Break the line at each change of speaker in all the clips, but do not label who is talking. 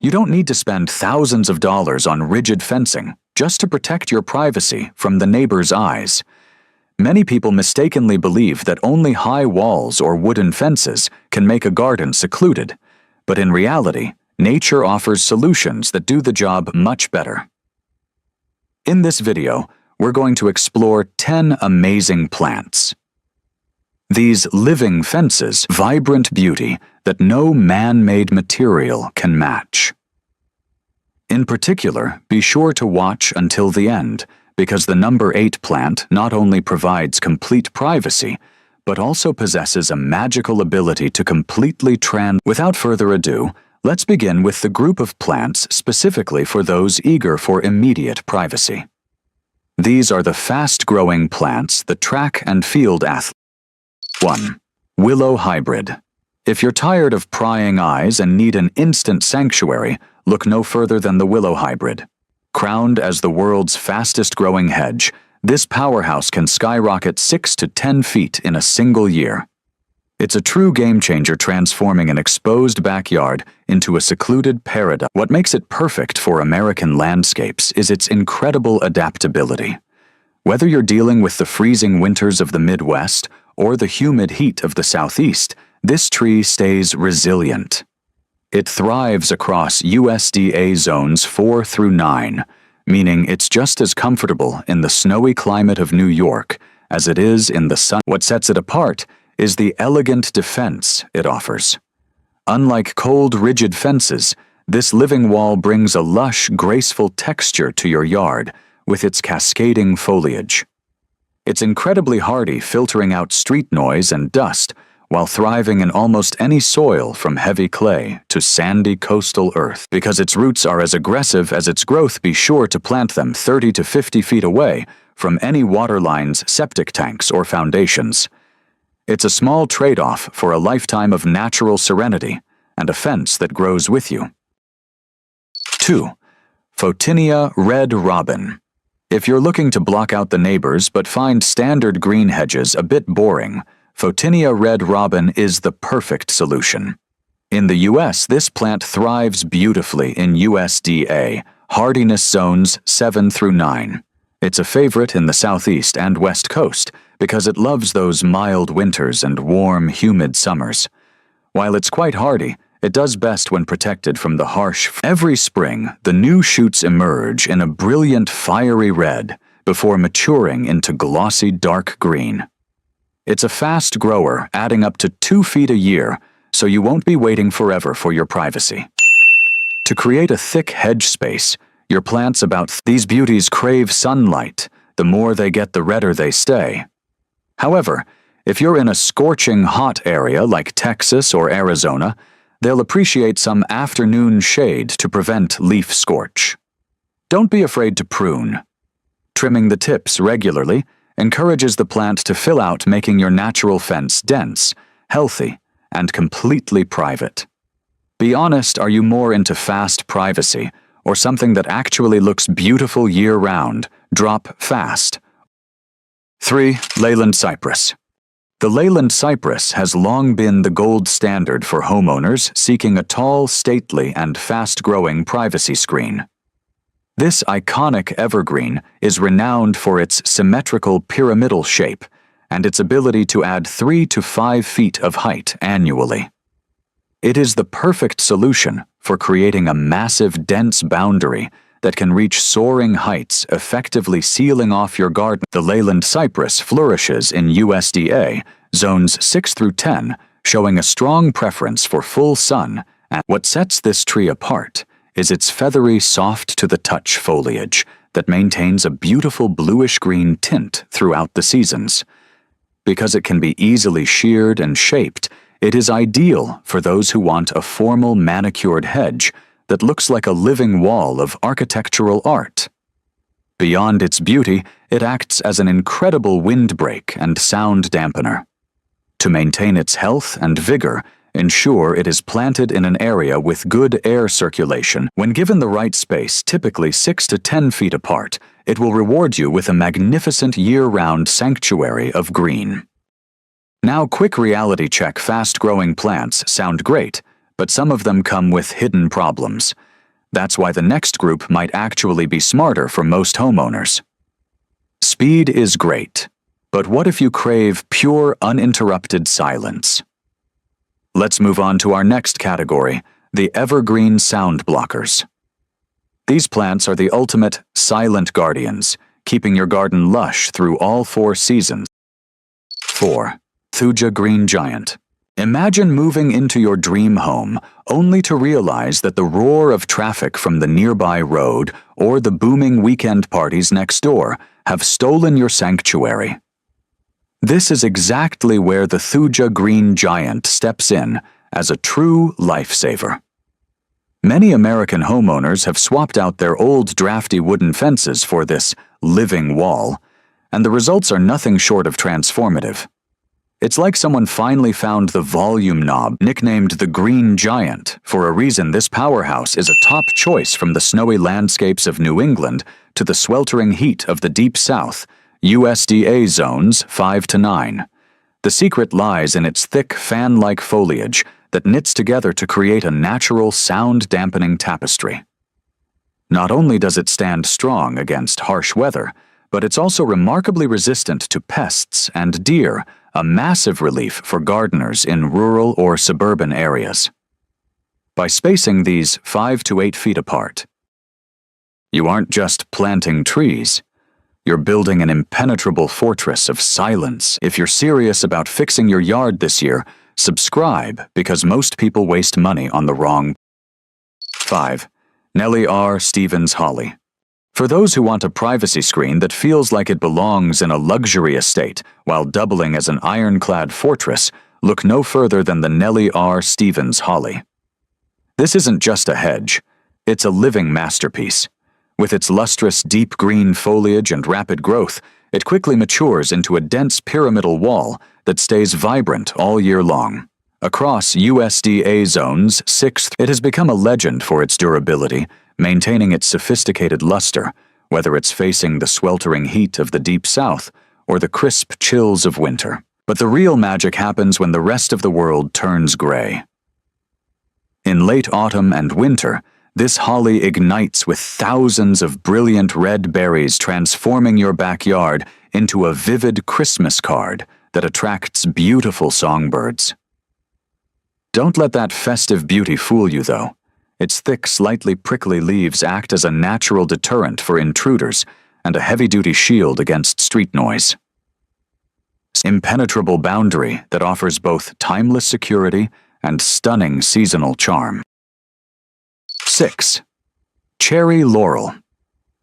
You don't need to spend thousands of dollars on rigid fencing just to protect your privacy from the neighbor's eyes. Many people mistakenly believe that only high walls or wooden fences can make a garden secluded, but in reality, nature offers solutions that do the job much better. In this video, we're going to explore 10 amazing plants. These living fences, vibrant beauty that no man-made material can match. In particular, be sure to watch until the end, because the number 8 plant not only provides complete privacy, but also possesses a magical ability to completely Without further ado, let's begin with the group of plants specifically for those eager for immediate privacy. These are the fast-growing plants, the track and field athletes. 1. Willow hybrid. If you're tired of prying eyes and need an instant sanctuary, look no further than the willow hybrid. Crowned as the world's fastest-growing hedge, this powerhouse can skyrocket 6 to 10 feet in a single year. It's a true game-changer, transforming an exposed backyard into a secluded paradise. What makes it perfect for American landscapes is its incredible adaptability. Whether you're dealing with the freezing winters of the Midwest or the humid heat of the Southeast, this tree stays resilient. It thrives across USDA zones 4 through 9, meaning it's just as comfortable in the snowy climate of New York as it is in the sun. What sets it apart is the elegant defense it offers. Unlike cold, rigid fences, this living wall brings a lush, graceful texture to your yard with its cascading foliage. It's incredibly hardy, filtering out street noise and dust, while thriving in almost any soil from heavy clay to sandy coastal earth. Because its roots are as aggressive as its growth, be sure to plant them 30 to 50 feet away from any water lines, septic tanks, or foundations. It's a small trade-off for a lifetime of natural serenity and a fence that grows with you. 2. Photinia red robin. If you're looking to block out the neighbors but find standard green hedges a bit boring, Photinia red robin is the perfect solution. In the U.S., this plant thrives beautifully in USDA hardiness zones 7 through 9. It's a favorite in the Southeast and West Coast because it loves those mild winters and warm, humid summers. While it's quite hardy, it does best when protected from the harsh. Every spring, the new shoots emerge in a brilliant fiery red before maturing into glossy dark green. It's a fast grower, adding up to 2 feet a year, so you won't be waiting forever for your privacy. To create a thick hedge space, your plants these beauties crave sunlight. The more they get, the redder they stay. However, if you're in a scorching hot area like Texas or Arizona, they'll appreciate some afternoon shade to prevent leaf scorch. Don't be afraid to prune. Trimming the tips regularly encourages the plant to fill out, making your natural fence dense, healthy, and completely private. Be honest, are you more into fast privacy or something that actually looks beautiful year-round? Drop fast. 3. Leyland cypress. The Leyland cypress has long been the gold standard for homeowners seeking a tall, stately, and fast-growing privacy screen. This iconic evergreen is renowned for its symmetrical pyramidal shape and its ability to add 3 to 5 feet of height annually. It is the perfect solution for creating a massive, dense boundary that can reach soaring heights, effectively sealing off your garden. The Leyland cypress flourishes in USDA zones 6 through 10, showing a strong preference for full sun. And what sets this tree apart is its feathery, soft-to-the-touch foliage that maintains a beautiful bluish-green tint throughout the seasons. Because it can be easily sheared and shaped, it is ideal for those who want a formal, manicured hedge that looks like a living wall of architectural art. Beyond its beauty, it acts as an incredible windbreak and sound dampener. To maintain its health and vigor, ensure it is planted in an area with good air circulation. When given the right space, typically 6 to 10 feet apart, it will reward you with a magnificent year-round sanctuary of green. Now, quick reality check. Fast-growing plants sound great, but some of them come with hidden problems. That's why the next group might actually be smarter for most homeowners. Speed is great, but what if you crave pure, uninterrupted silence? Let's move on to our next category, the evergreen sound blockers. These plants are the ultimate silent guardians, keeping your garden lush through all 4 seasons. 4. Thuja Green Giant. Imagine moving into your dream home only to realize that the roar of traffic from the nearby road or the booming weekend parties next door have stolen your sanctuary. This is exactly where the Thuja Green Giant steps in as a true lifesaver. Many American homeowners have swapped out their old drafty wooden fences for this living wall, and the results are nothing short of transformative. It's like someone finally found the volume knob, nicknamed the Green Giant, for a reason this powerhouse is a top choice from the snowy landscapes of New England to the sweltering heat of the Deep South, USDA zones 5 to 9. The secret lies in its thick fan-like foliage that knits together to create a natural sound-dampening tapestry. Not only does it stand strong against harsh weather, but it's also remarkably resistant to pests and deer, a massive relief for gardeners in rural or suburban areas. By spacing these 5 to 8 feet apart, you aren't just planting trees, you're building an impenetrable fortress of silence. If you're serious about fixing your yard this year, subscribe because most people waste money on the wrong. 5. Nellie R. Stevens Holly. For those who want a privacy screen that feels like it belongs in a luxury estate while doubling as an ironclad fortress, look no further than the Nellie R. Stevens Holly. This isn't just a hedge, it's a living masterpiece. With its lustrous deep green foliage and rapid growth, it quickly matures into a dense pyramidal wall that stays vibrant all year long. Across USDA zones 6, it has become a legend for its durability, maintaining its sophisticated luster, whether it's facing the sweltering heat of the Deep South or the crisp chills of winter. But the real magic happens when the rest of the world turns gray. In late autumn and winter, this holly ignites with thousands of brilliant red berries, transforming your backyard into a vivid Christmas card that attracts beautiful songbirds. Don't let that festive beauty fool you, though. Its thick, slightly prickly leaves act as a natural deterrent for intruders and a heavy-duty shield against street noise. Impenetrable boundary that offers both timeless security and stunning seasonal charm. 6. Cherry Laurel.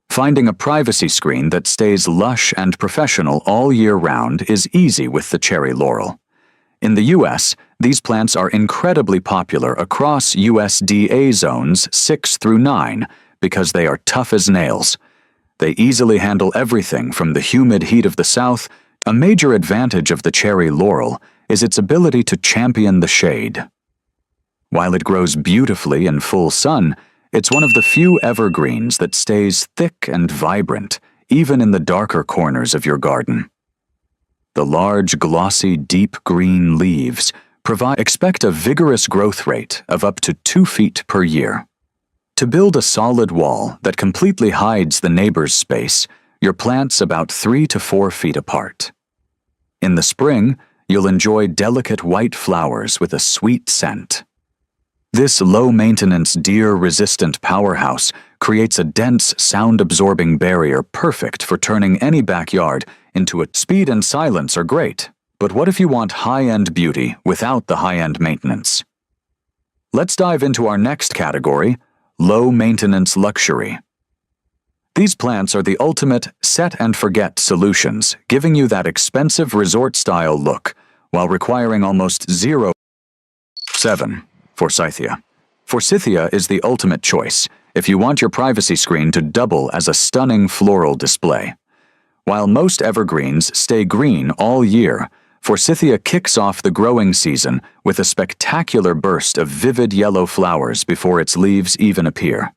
Finding a privacy screen that stays lush and professional all year round is easy with the cherry laurel. In the U.S., these plants are incredibly popular across USDA zones 6 through 9 because they are tough as nails. They easily handle everything from the humid heat of the South. A major advantage of the cherry laurel is its ability to champion the shade. While it grows beautifully in full sun, it's one of the few evergreens that stays thick and vibrant, even in the darker corners of your garden. The large, glossy, deep green leaves expect a vigorous growth rate of up to 2 feet per year. To build a solid wall that completely hides the neighbor's space, your plants about 3 to 4 feet apart. In the spring, you'll enjoy delicate white flowers with a sweet scent. This low-maintenance, deer-resistant powerhouse creates a dense, sound-absorbing barrier perfect for turning any backyard into a. Speed and silence are great, but what if you want high-end beauty without the high-end maintenance? Let's dive into our next category, low-maintenance luxury. These plants are the ultimate set-and-forget solutions, giving you that expensive resort-style look while requiring almost zero. 7. Forsythia. Forsythia is the ultimate choice if you want your privacy screen to double as a stunning floral display. While most evergreens stay green all year, Forsythia kicks off the growing season with a spectacular burst of vivid yellow flowers before its leaves even appear.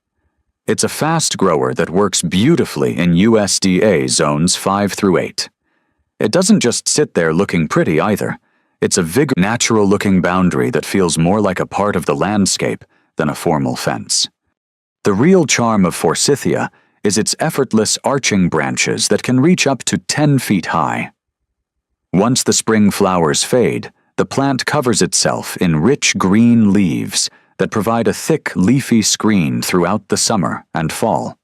It's a fast grower that works beautifully in USDA zones 5 through 8. It doesn't just sit there looking pretty either. It's a natural-looking boundary that feels more like a part of the landscape than a formal fence. The real charm of forsythia is its effortless arching branches that can reach up to 10 feet high. Once the spring flowers fade, the plant covers itself in rich green leaves that provide a thick, leafy screen throughout the summer and fall.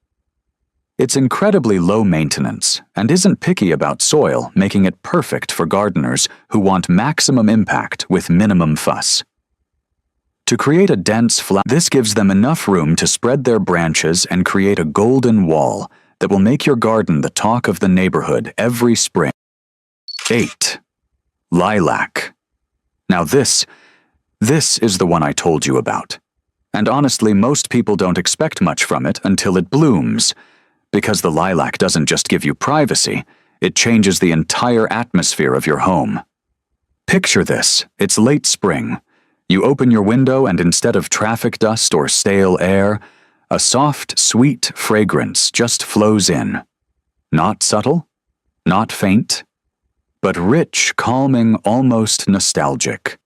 It's incredibly low maintenance and isn't picky about soil, making it perfect for gardeners who want maximum impact with minimum fuss. To create a dense this gives them enough room to spread their branches and create a golden wall that will make your garden the talk of the neighborhood every spring. 8. Lilac. Now this is the one I told you about. And honestly, most people don't expect much from it until it blooms. Because the lilac doesn't just give you privacy, it changes the entire atmosphere of your home. Picture this, it's late spring. You open your window and instead of traffic dust or stale air, a soft, sweet fragrance just flows in. Not subtle, not faint, but rich, calming, almost nostalgic.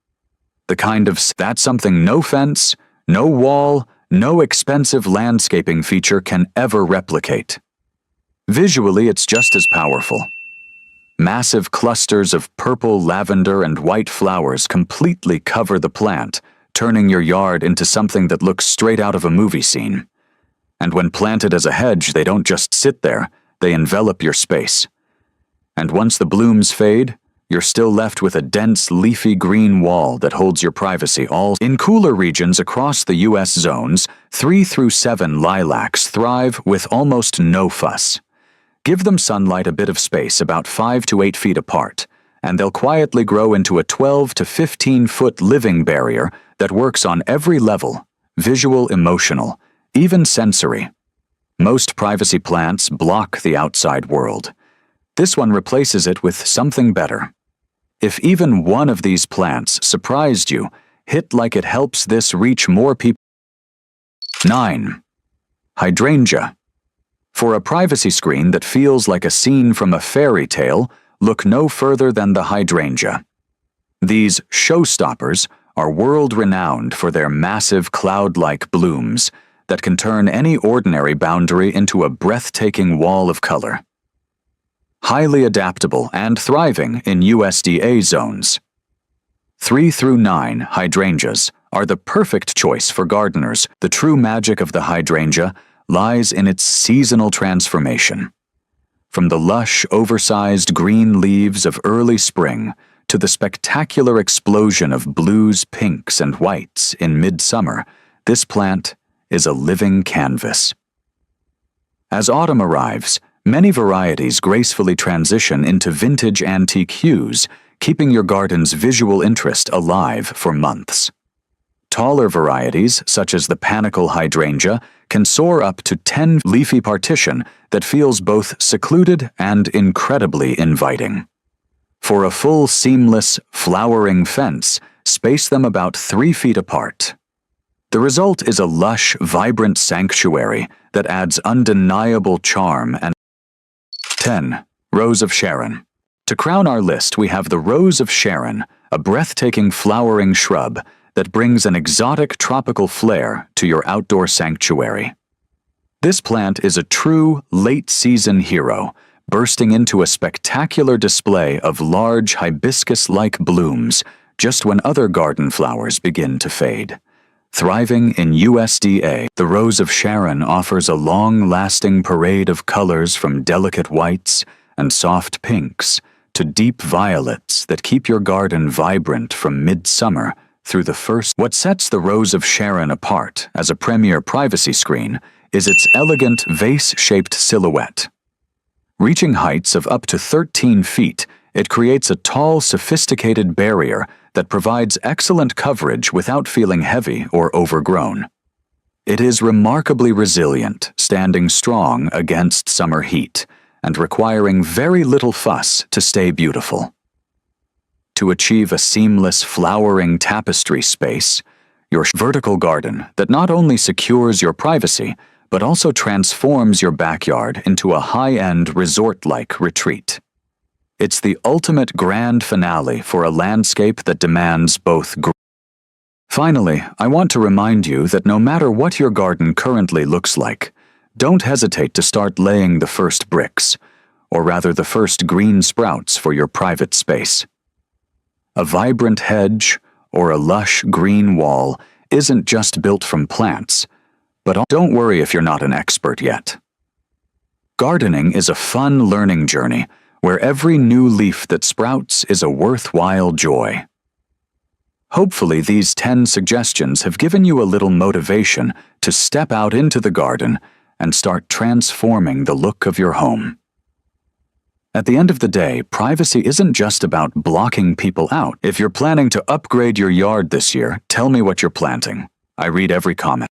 The kind of that's something no fence, no wall, no expensive landscaping feature can ever replicate. Visually, it's just as powerful. Massive clusters of purple, lavender, and white flowers completely cover the plant, turning your yard into something that looks straight out of a movie scene. And when planted as a hedge, they don't just sit there, they envelop your space. And once the blooms fade, you're still left with a dense, leafy green wall that holds your privacy all. In cooler regions across the U.S. zones, 3 through 7 lilacs thrive with almost no fuss. Give them sunlight a bit of space about 5 to 8 feet apart, and they'll quietly grow into a 12 to 15-foot living barrier that works on every level, visual, emotional, even sensory. Most privacy plants block the outside world. This one replaces it with something better. If even one of these plants surprised you, hit like it helps this reach more people. 9. Hydrangea. For a privacy screen that feels like a scene from a fairy tale, look no further than the hydrangea. These showstoppers are world-renowned for their massive cloud-like blooms that can turn any ordinary boundary into a breathtaking wall of color. Highly adaptable and thriving in USDA zones. 3 through 9 hydrangeas are the perfect choice for gardeners. The true magic of the hydrangea lies in its seasonal transformation. From the lush, oversized green leaves of early spring to the spectacular explosion of blues, pinks, and whites in midsummer, this plant is a living canvas. As autumn arrives, many varieties gracefully transition into vintage antique hues, keeping your garden's visual interest alive for months. Taller varieties, such as the panicle hydrangea, can soar up to 10-leafy partition that feels both secluded and incredibly inviting. For a full, seamless, flowering fence, space them about 3 feet apart. The result is a lush, vibrant sanctuary that adds undeniable charm and 10. Rose of Sharon. To crown our list, we have the Rose of Sharon, a breathtaking flowering shrub that brings an exotic tropical flair to your outdoor sanctuary. This plant is a true late-season hero, bursting into a spectacular display of large hibiscus-like blooms just when other garden flowers begin to fade. Thriving in USDA, the Rose of Sharon offers a long-lasting parade of colors from delicate whites and soft pinks to deep violets that keep your garden vibrant from midsummer through the first. What sets the Rose of Sharon apart as a premier privacy screen is its elegant vase-shaped silhouette. Reaching heights of up to 13 feet, it creates a tall, sophisticated barrier that provides excellent coverage without feeling heavy or overgrown. It is remarkably resilient, standing strong against summer heat, and requiring very little fuss to stay beautiful. To achieve a seamless flowering tapestry space, your vertical garden that not only secures your privacy, but also transforms your backyard into a high-end resort-like retreat. It's the ultimate grand finale for a landscape that demands both Finally, I want to remind you that no matter what your garden currently looks like, don't hesitate to start laying the first bricks, or rather the first green sprouts for your private space. A vibrant hedge or a lush green wall isn't just built from plants, but don't worry if you're not an expert yet. Gardening is a fun learning journey where every new leaf that sprouts is a worthwhile joy. Hopefully, these 10 suggestions have given you a little motivation to step out into the garden and start transforming the look of your home. At the end of the day, privacy isn't just about blocking people out. If you're planning to upgrade your yard this year, tell me what you're planting. I read every comment.